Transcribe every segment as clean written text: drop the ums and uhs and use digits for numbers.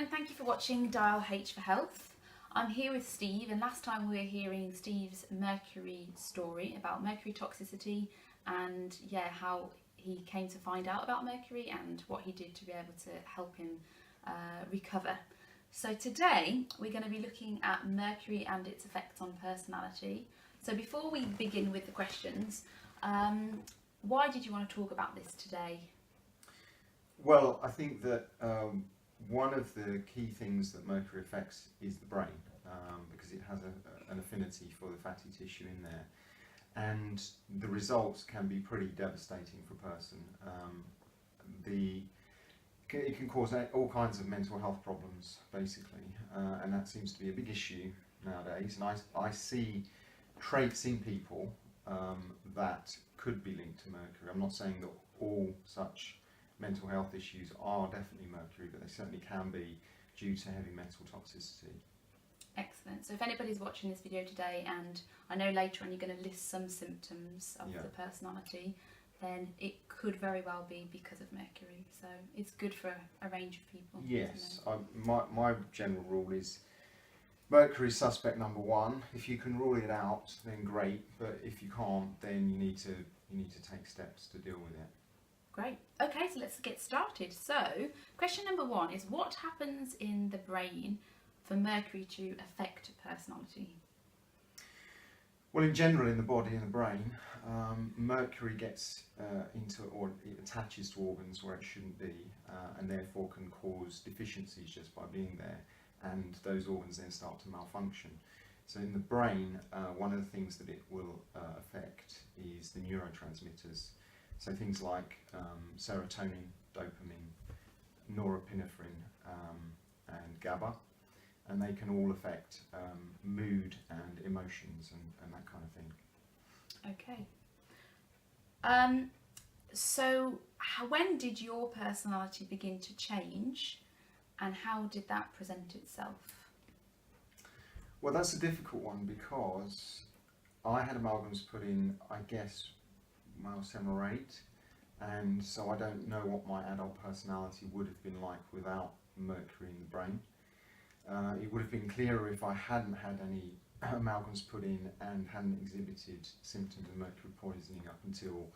and thank you for watching Dial H for Health. I'm here with Steve, and last time we were hearing Steve's mercury story about mercury toxicity and how he came to find out about mercury and what he did to be able to help him recover. So today we're going to be looking at mercury and its effects on personality. So before we begin with the questions, why did you want to talk about this today? Well, I think that one of the key things that mercury affects is the brain, because it has an affinity for the fatty tissue in there, and the results can be pretty devastating for a person. It can cause all kinds of mental health problems, basically, and that seems to be a big issue nowadays. And I see traits in people that could be linked to mercury. I'm not saying that all such mental health issues are definitely mercury, but they certainly can be due to heavy metal toxicity. Excellent. So if anybody's watching this video today, and I know later on you're going to list some symptoms of the personality, then it could very well be because of mercury. So it's good for a range of people. Yes, my general rule is mercury is suspect number one. If you can rule it out, then great, but if you can't, then you need to take steps to deal with it. Great. Okay, so let's get started. So, question number one is, what happens in the brain for mercury to affect personality? Well, in general, in the body and the brain, mercury gets or it attaches to organs where it shouldn't be, and therefore can cause deficiencies just by being there, and those organs then start to malfunction. So in the brain, one of the things that it will affect is the neurotransmitters. So things like serotonin, dopamine, norepinephrine, and GABA, and they can all affect mood and emotions and that kind of thing. Okay. So when did your personality begin to change, and how did that present itself? Well, that's a difficult one because I had amalgams put in, I guess, when I was 7 or 8, and so I don't know what my adult personality would have been like without mercury in the brain. It would have been clearer if I hadn't had any amalgams put in and hadn't exhibited symptoms of mercury poisoning up until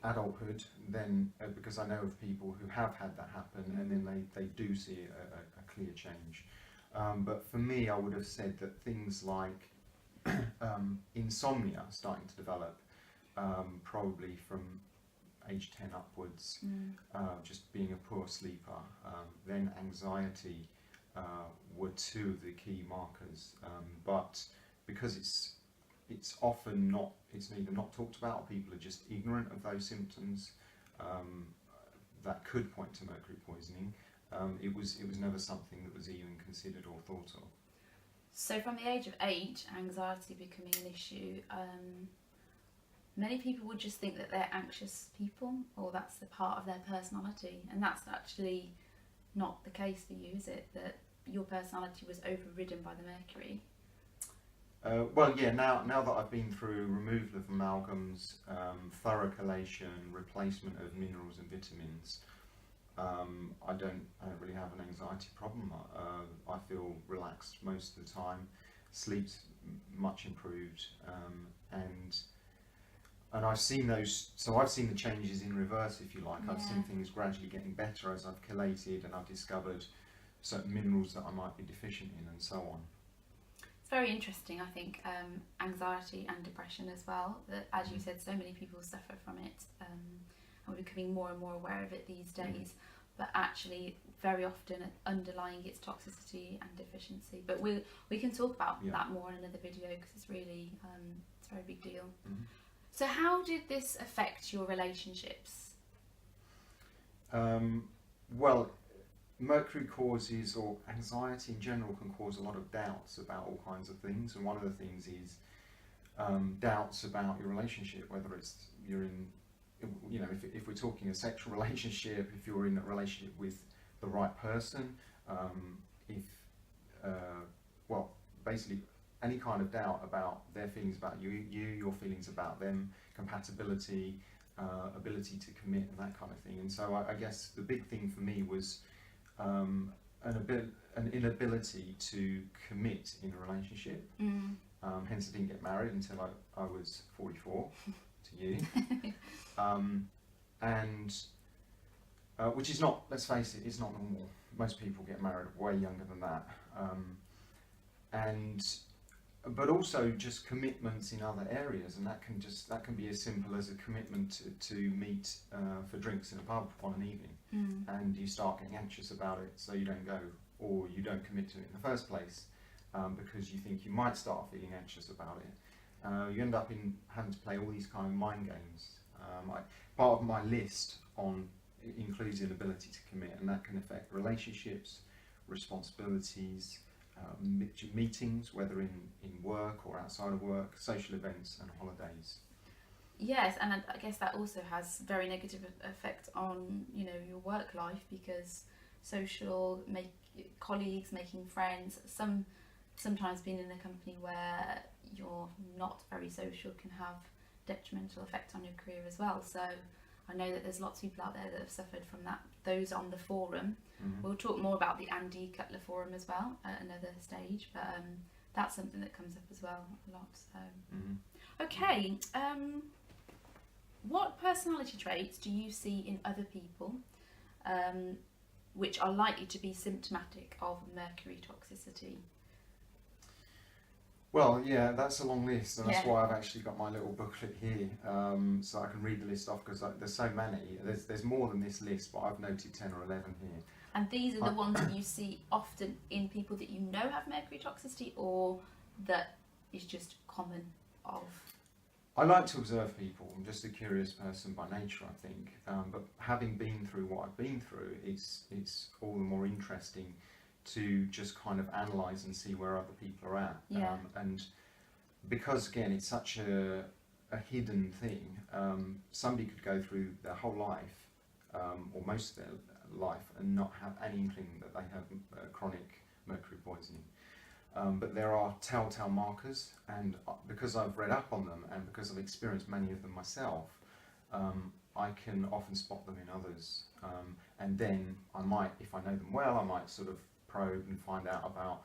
adulthood, then because I know of people who have had that happen, and then they do see a clear change. But for me, I would have said that things like insomnia starting to develop, probably from age 10 upwards, just being a poor sleeper, then anxiety were two of the key markers, but because it's often it's either not talked about, or people are just ignorant of those symptoms that could point to mercury poisoning. It was never something that was even considered or thought of. So from the age of 8, anxiety becoming an issue, many people would just think that they're anxious people, or that's the part of their personality, and that's actually not the case for you, is it? That your personality was overridden by the mercury? Well, yeah, now that I've been through removal of amalgams, thorough chelation, replacement of minerals and vitamins, I don't really have an anxiety problem. I feel relaxed most of the time, sleep's much improved, and I've seen those. So I've seen the changes in reverse, if you like. I've seen things gradually getting better as I've chelated, and I've discovered certain minerals that I might be deficient in, and so on. It's very interesting, I think, anxiety and depression as well. That, as you said, so many people suffer from it, and we're becoming more and more aware of it these days. But actually, very often underlying its toxicity and deficiency. But we can talk about that more in another video, because it's really it's a very big deal. So how did this affect your relationships? Well, mercury causes, or anxiety in general can cause a lot of doubts about all kinds of things, and one of the things is doubts about your relationship, whether you're in, if we're talking a sexual relationship, if you're in a relationship with the right person, basically any kind of doubt about their feelings about your feelings about them, compatibility, ability to commit, and that kind of thing. And so I guess the big thing for me was an inability to commit in a relationship. Hence, I didn't get married until I was 44, to you. And which is not, let's face it, it's not normal. Most people get married way younger than that. But also just commitments in other areas, and that can be as simple as a commitment to meet for drinks in a pub on an evening, and you start getting anxious about it, so you don't go, or you don't commit to it in the first place because you think you might start feeling anxious about it. You end up having to play all these kind of mind games. Part of my list includes inability to commit, and that can affect relationships, responsibilities, meetings, whether in work or outside of work, social events and holidays. Yes, and I guess that also has very negative effect on your work life, because colleagues, making friends, sometimes being in a company where you're not very social can have detrimental effect on your career as well. So I know that there's lots of people out there that have suffered from that. Those on the forum. We'll talk more about the Andy Cutler forum as well at another stage, but that's something that comes up as well a lot. So. Okay, what personality traits do you see in other people which are likely to be symptomatic of mercury toxicity? Well, yeah, that's a long list, and that's why I've actually got my little booklet here, so I can read the list off, because there's so many. There's more than this list, but I've noted 10 or 11 here. And these are the ones that you see often in people that you know have mercury toxicity, or that is just common of? I like to observe people. I'm just a curious person by nature, I think. But having been through what I've been through, it's all the more interesting to just kind of analyse and see where other people are at. Yeah. And because, again, it's such a hidden thing, somebody could go through their whole life, or most of their life, and not have any inkling that they have chronic mercury poisoning. But there are telltale markers, and because I've read up on them and because I've experienced many of them myself, I can often spot them in others. And then I might, if I know them well, I might sort of probe and find out about,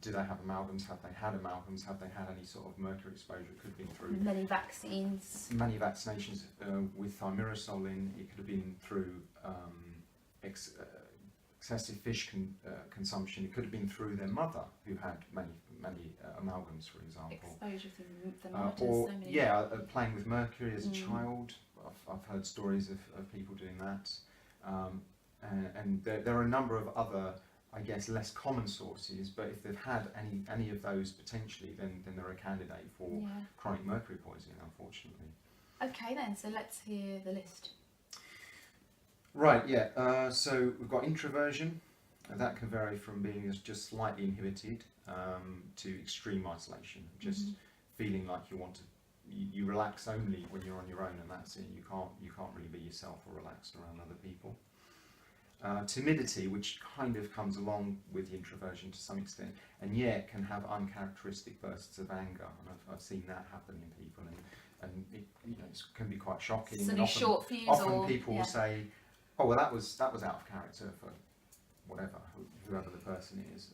do they have amalgams, have they had amalgams, have they had any sort of mercury exposure. It could have been through many vaccines. Many vaccinations with thimerosal. It could have been through excessive fish consumption. It could have been through their mother, who had many amalgams, for example. Exposure to thermometers, playing with mercury as a child. I've heard stories of people doing that. And there are a number of other, I guess, less common sources, but if they've had any of those potentially, then they're a candidate for chronic mercury poisoning, unfortunately. Okay then, so let's hear the list. Right, so we've got introversion. That can vary from being just slightly inhibited to extreme isolation, just feeling like you relax only when you're on your own, and that's it. You can't really be yourself or relaxed around other people. Timidity, which kind of comes along with the introversion to some extent, and yet can have uncharacteristic bursts of anger, and I've seen that happen in people, and it can be quite shocking. So and often people will say, "Oh, well, that was out of character for whoever the person is,"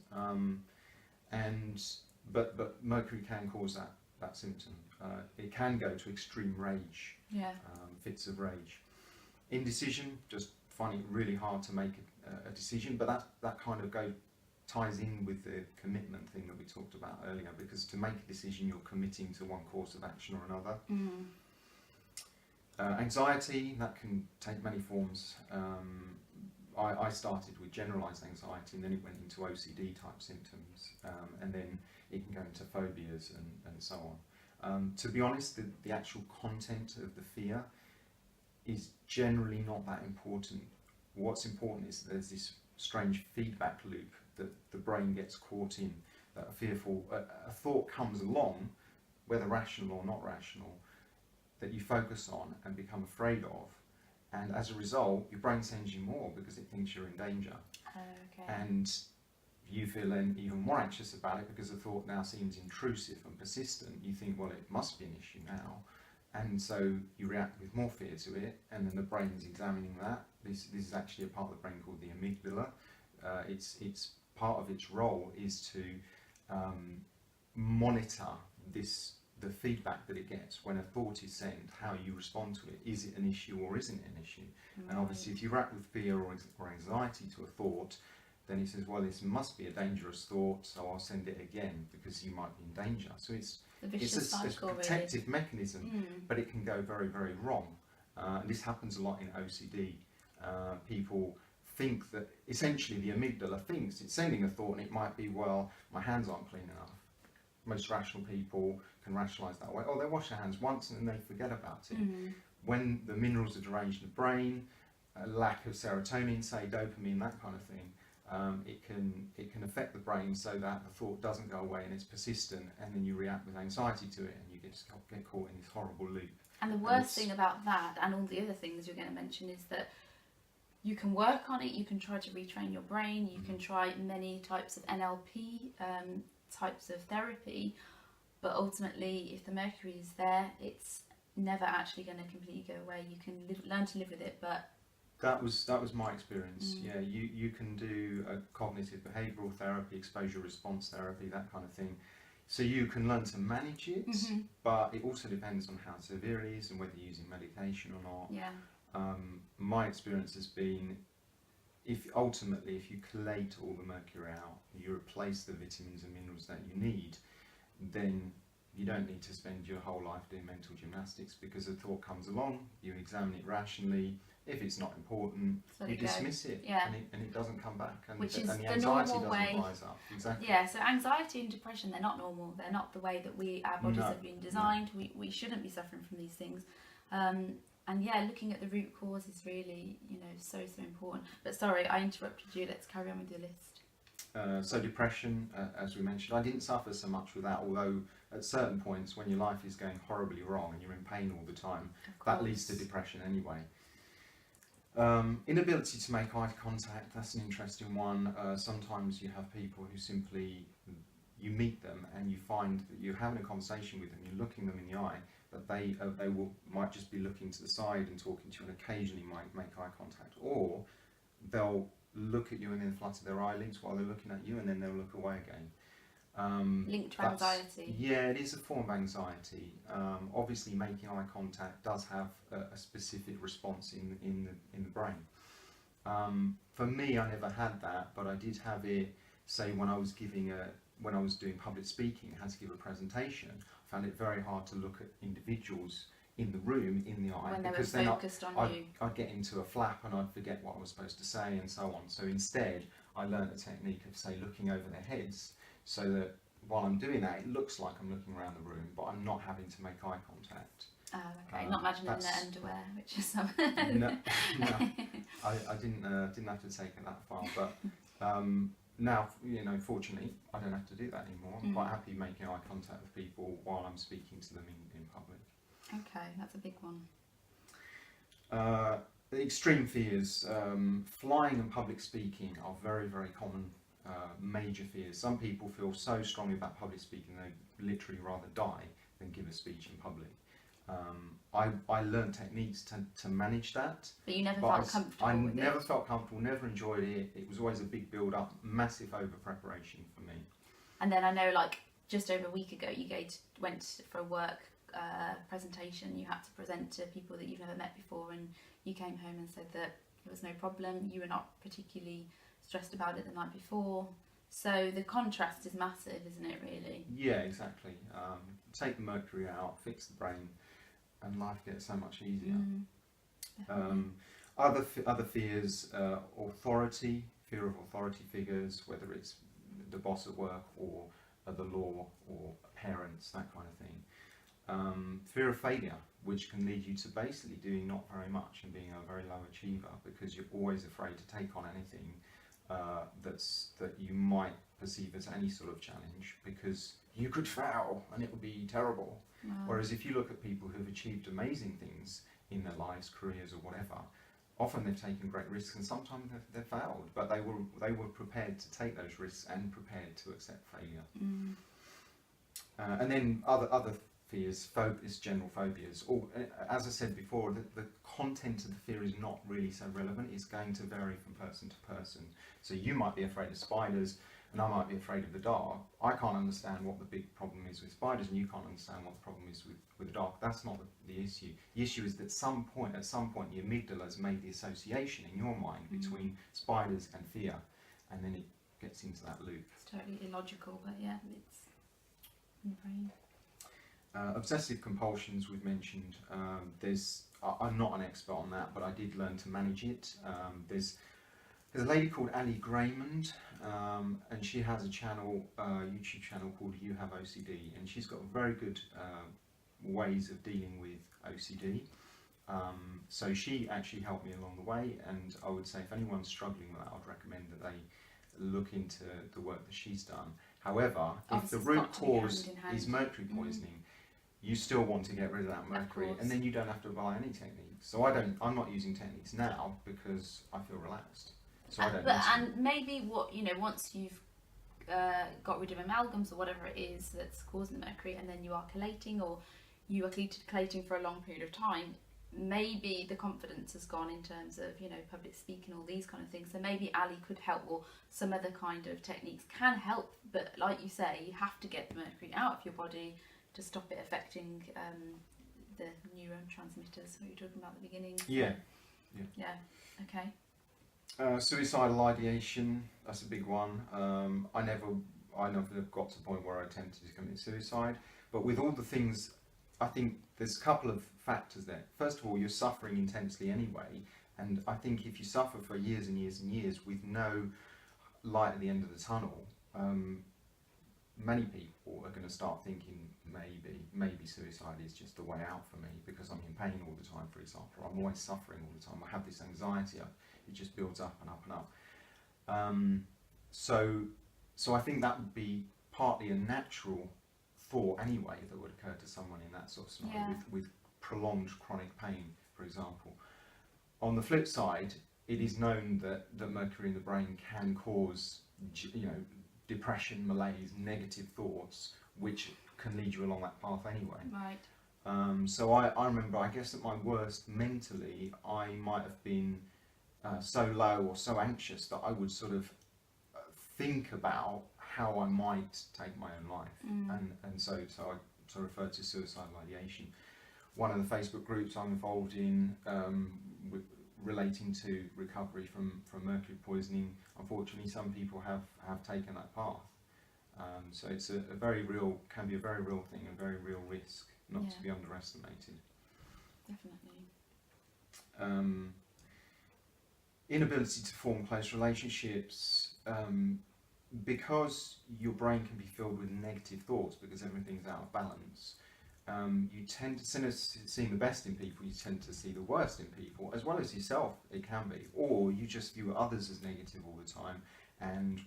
but mercury can cause that symptom. It can go to extreme rage, fits of rage. Indecision, just finding it really hard to make a decision, but that kind of ties in with the commitment thing that we talked about earlier, because to make a decision you're committing to one course of action or another. Anxiety, that can take many forms. I started with generalised anxiety, and then it went into OCD type symptoms, and then it can go into phobias and so on. To be honest, the actual content of the fear is generally not that important. What's important is that there's this strange feedback loop that the brain gets caught in, that a thought comes along, whether rational or not rational, that you focus on and become afraid of, and as a result your brain sends you more because it thinks you're in danger. And you feel then even more anxious about it because the thought now seems intrusive and persistent. You think, well, it must be an issue now. And so you react with more fear to it, and then the brain's examining that. This is actually a part of the brain called the amygdala, It's part of its role is to monitor the feedback that it gets when a thought is sent, how you respond to it. Is it an issue or isn't it an issue? Right. And obviously, if you react with fear or anxiety to a thought, then it says, well, this must be a dangerous thought, so I'll send it again because you might be in danger. So it's The vicious a cycle, protective mechanism, really. but it can go very, very wrong. And this happens a lot in OCD. People think that essentially the amygdala thinks it's sending a thought, and it might be, well, my hands aren't clean enough. Most rational people can rationalise that way. Oh, they wash their hands once and then they forget about it. When the minerals are deranged in the brain, a lack of serotonin, say dopamine, that kind of thing, it can affect the brain so that the thought doesn't go away and it's persistent, and then you react with anxiety to it, and you get caught in this horrible loop. And the worst thing about that, and all the other things you're going to mention, is that you can work on it, you can try to retrain your brain, you can try many types of NLP, types of therapy, but ultimately if the mercury is there, it's never actually going to completely go away. You can learn to live with it, but that was my experience. Yeah, you can do a cognitive behavioural therapy, exposure response therapy, that kind of thing. So you can learn to manage it, but it also depends on how severe it is and whether you're using medication or not. Yeah. My experience has been, if you collate all the mercury out, you replace the vitamins and minerals that you need, then you don't need to spend your whole life doing mental gymnastics, because a thought comes along, you examine it rationally. If it's not important, you dismiss it, and it doesn't come back, and which is the the anxiety normal doesn't way. rise up. Exactly. Yeah, so anxiety and depression, they're not normal. They're not the way that our bodies have been designed. We shouldn't be suffering from these things. And yeah, looking at the root cause is really, so important. But sorry, I interrupted you. Let's carry on with your list. So depression, as we mentioned, I didn't suffer so much with that, although at certain points when your life is going horribly wrong and you're in pain all the time, that leads to depression anyway. Inability to make eye contact, that's an interesting one. Sometimes you have people who simply, you meet them and you find that you're having a conversation with them, you're looking them in the eye, but they might just be looking to the side and talking to you, and occasionally might make eye contact, or they'll look at you and then flutter their eyelids while they're looking at you, and then they'll look away again. Linked to anxiety. Yeah, it is a form of anxiety. Obviously, making eye contact does have a specific response in the brain. For me, I never had that, but I did have it. Say when I was doing public speaking, I had to give a presentation. I found it very hard to look at individuals in the room in the eye, when because they were focused on you. I'd get into a flap and I'd forget what I was supposed to say and so on. So instead, I learned a technique of, say, looking over their heads, so that while I'm doing that, it looks like I'm looking around the room, but I'm not having to make eye contact. Oh, okay. Not imagining their underwear, which is some. No, I didn't have to take it that far, but now, fortunately, I don't have to do that anymore. I'm quite happy making eye contact with people while I'm speaking to them in public. Okay, that's a big one. The extreme fears, flying and public speaking are very, very common major fears. Some people feel so strongly about public speaking they literally rather die than give a speech in public. I learned techniques to manage that. But you never felt comfortable with it? I never felt comfortable, never enjoyed it. It was always a big build-up, massive over-preparation for me. And then I know, just over a week ago, you went for a work presentation. You had to present to people that you've never met before, and you came home and said that it was no problem. You were not particularly stressed about it the night before. So the contrast is massive, isn't it, really? Yeah, exactly. Take the mercury out, fix the brain, and life gets so much easier. Other fears, authority, fear of authority figures, whether it's the boss at work or the law or parents, that kind of thing. Fear of failure, which can lead you to basically doing not very much and being a very low achiever, because you're always afraid to take on anything that you might perceive as any sort of challenge, because you could fail and it would be terrible. Wow. Whereas if you look at people who've achieved amazing things in their lives, careers or whatever, often they've taken great risks, and sometimes they've failed, but they were prepared to take those risks and prepared to accept failure. And then other fears, general phobias. Or, as I said before, the content of the fear is not really so relevant. It's going to vary from person to person. So you might be afraid of spiders, and I might be afraid of the dark. I can't understand what the big problem is with spiders, and you can't understand what the problem is with the dark. That's not the issue. The issue is that at some point, the amygdala has made the association in your mind between spiders and fear, and then it gets into that loop. It's totally illogical, but yeah, it's in the brain. Obsessive compulsions we've mentioned. I'm not an expert on that, but I did learn to manage it. There's a lady called Ali Graymond, and she has a YouTube channel called You Have OCD, and she's got very good ways of dealing with OCD. So she actually helped me along the way, and I would say if anyone's struggling with that, I'd recommend that they look into the work that she's done. However, if the root cause is mercury poisoning, you still want to get rid of that mercury, and then you don't have to apply any techniques. So I'm not using techniques now because I feel relaxed. So I don't. And maybe once you've got rid of amalgams or whatever it is that's causing the mercury, and then you are collating, or you are collating for a long period of time, maybe the confidence has gone in terms of public speaking, all these kind of things. So maybe Ali could help, or some other kind of techniques can help. But like you say, you have to get the mercury out of your body to stop it affecting the neurotransmitters we were talking about at the beginning. Yeah. Okay. Suicidal ideation, that's a big one. I never got to the point where I attempted to commit suicide, but with all the things, I think there's a couple of factors there. First of all, you're suffering intensely anyway, and I think if you suffer for years and years and years with no light at the end of the tunnel, many people are going to start thinking maybe suicide is just the way out for me, because I'm in pain all the time, for example. I'm always suffering all the time. I have this anxiety. It just builds up and up and up. So I think that would be partly a natural thought anyway that would occur to someone in that sort of scenario, with prolonged chronic pain, for example. On the flip side, it is known that mercury in the brain can cause depression, malaise, negative thoughts, which can lead you along that path anyway. Right. So I remember, I guess at my worst mentally, I might have been so low or so anxious that I would sort of think about how I might take my own life, and so I refer to suicidal ideation. One of the Facebook groups I'm involved in, relating to recovery from mercury poisoning, unfortunately some people have taken that path. So it's can be a very real thing, a very real risk, not to be underestimated. Definitely. Inability to form close relationships, because your brain can be filled with negative thoughts because everything's out of balance. You tend to, instead of seeing the best in people, you tend to see the worst in people, as well as yourself. It can be, or you just view others as negative all the time, and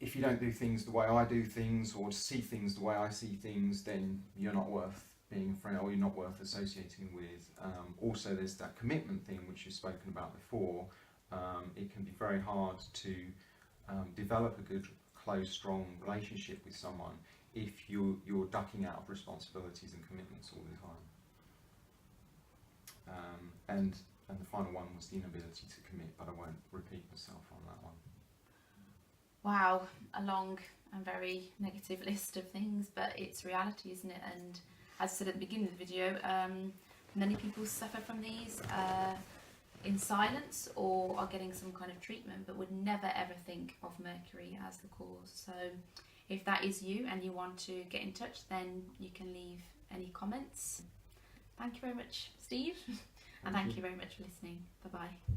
if you don't do things the way I do things, or see things the way I see things, then you're not worth being a friend, or you're not worth associating with. Also, there's that commitment thing which you've spoken about before. It can be very hard to develop a good, close, strong relationship with someone if you're ducking out of responsibilities and commitments all the time. And the final one was the inability to commit, but I won't repeat myself on that one. Wow, a long and very negative list of things, but it's reality, isn't it? And as I said at the beginning of the video, many people suffer from these in silence, or are getting some kind of treatment, but would never ever think of mercury as the cause. So if that is you and you want to get in touch, then you can leave any comments. Thank you very much, Steve, and thank you very much for listening. Bye bye.